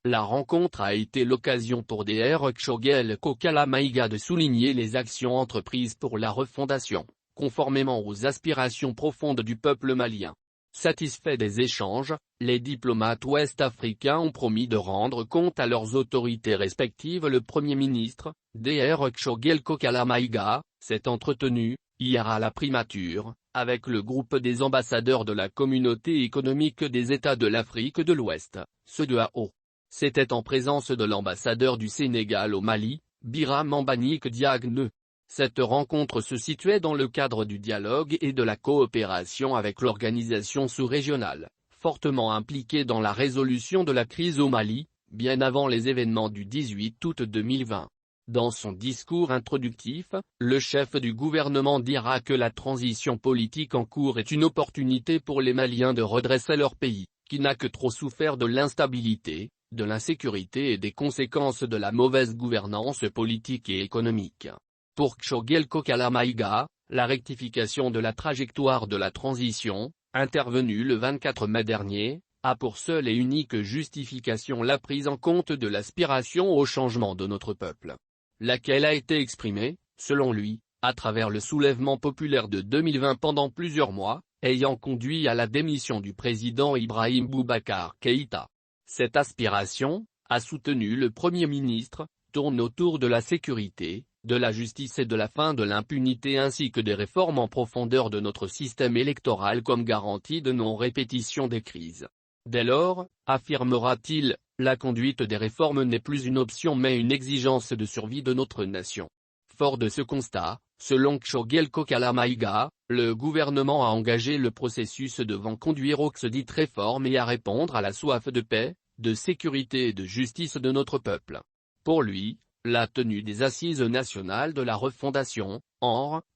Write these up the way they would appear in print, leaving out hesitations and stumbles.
La rencontre a été l'occasion pour Dr Choguel Kokala Maïga de souligner les actions entreprises pour la refondation, conformément aux aspirations profondes du peuple malien. Satisfaits des échanges, les diplomates ouest-africains ont promis de rendre compte à leurs autorités respectives. Le Premier ministre, Dr Choguel Kokala Maïga, s'est entretenu, hier à la primature, avec le groupe des ambassadeurs de la Communauté économique des États de l'Afrique de l'Ouest, ceux de AO. C'était en présence de l'ambassadeur du Sénégal au Mali, Birame Mbagnick Diagne. Cette rencontre se situait dans le cadre du dialogue et de la coopération avec l'organisation sous-régionale, fortement impliquée dans la résolution de la crise au Mali, bien avant les événements du 18 août 2020. Dans son discours introductif, le chef du gouvernement dira que la transition politique en cours est une opportunité pour les Maliens de redresser leur pays, qui n'a que trop souffert de l'instabilité, de l'insécurité et des conséquences de la mauvaise gouvernance politique et économique. Pour Choguel Kokala Maïga, la rectification de la trajectoire de la transition, intervenue le 24 mai dernier, a pour seule et unique justification la prise en compte de l'aspiration au changement de notre peuple, laquelle a été exprimée, selon lui, à travers le soulèvement populaire de 2020 pendant plusieurs mois, ayant conduit à la démission du président Ibrahim Boubacar Keïta. Cette aspiration, a soutenu le Premier ministre, tourne autour de la sécurité, de la justice et de la fin de l'impunité ainsi que des réformes en profondeur de notre système électoral comme garantie de non-répétition des crises. Dès lors, affirmera-t-il, la conduite des réformes n'est plus une option mais une exigence de survie de notre nation. Fort de ce constat, selon Choguel Kokala Maïga, le gouvernement a engagé le processus devant conduire aux dites réformes et à répondre à la soif de paix, de sécurité et de justice de notre peuple. Pour lui, la tenue des Assises nationales de la refondation,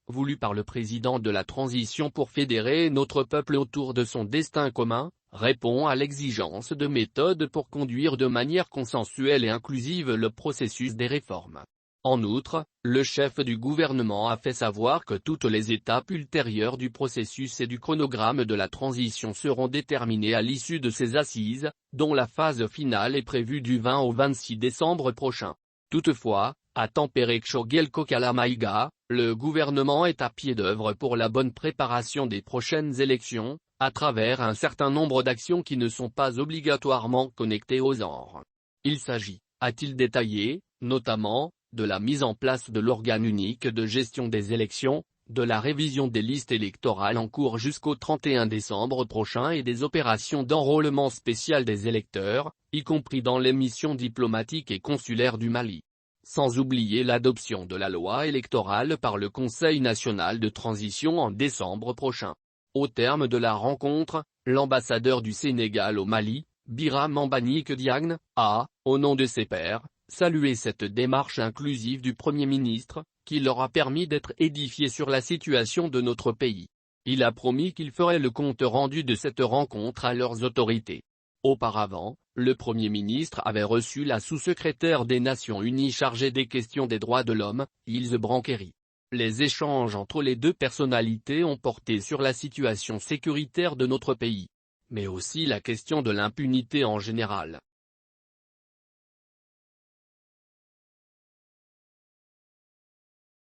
voulue par le président de la transition pour fédérer notre peuple autour de son destin commun, répond à l'exigence de méthode pour conduire de manière consensuelle et inclusive le processus des réformes. En outre, le chef du gouvernement a fait savoir que toutes les étapes ultérieures du processus et du chronogramme de la transition seront déterminées à l'issue de ces assises, dont la phase finale est prévue du 20 au 26 décembre prochain. Toutefois, a tempéré Choguel Kokala Maïga, le gouvernement est à pied d'œuvre pour la bonne préparation des prochaines élections, à travers un certain nombre d'actions qui ne sont pas obligatoirement connectées aux genres. Il s'agit, a-t-il détaillé, notamment, de la mise en place de l'organe unique de gestion des élections, de la révision des listes électorales en cours jusqu'au 31 décembre prochain et des opérations d'enrôlement spécial des électeurs, y compris dans les missions diplomatiques et consulaires du Mali. Sans oublier l'adoption de la loi électorale par le Conseil national de transition en décembre prochain. Au terme de la rencontre, l'ambassadeur du Sénégal au Mali, Birame Mbagnick Diagne, a, au nom de ses pairs, salué cette démarche inclusive du Premier ministre, qui leur a permis d'être édifiés sur la situation de notre pays. Il a promis qu'il ferait le compte rendu de cette rencontre à leurs autorités. Auparavant, le Premier ministre avait reçu la sous-secrétaire des Nations Unies chargée des questions des droits de l'homme, Ilse Branqueri. Les échanges entre les deux personnalités ont porté sur la situation sécuritaire de notre pays, mais aussi la question de l'impunité en général.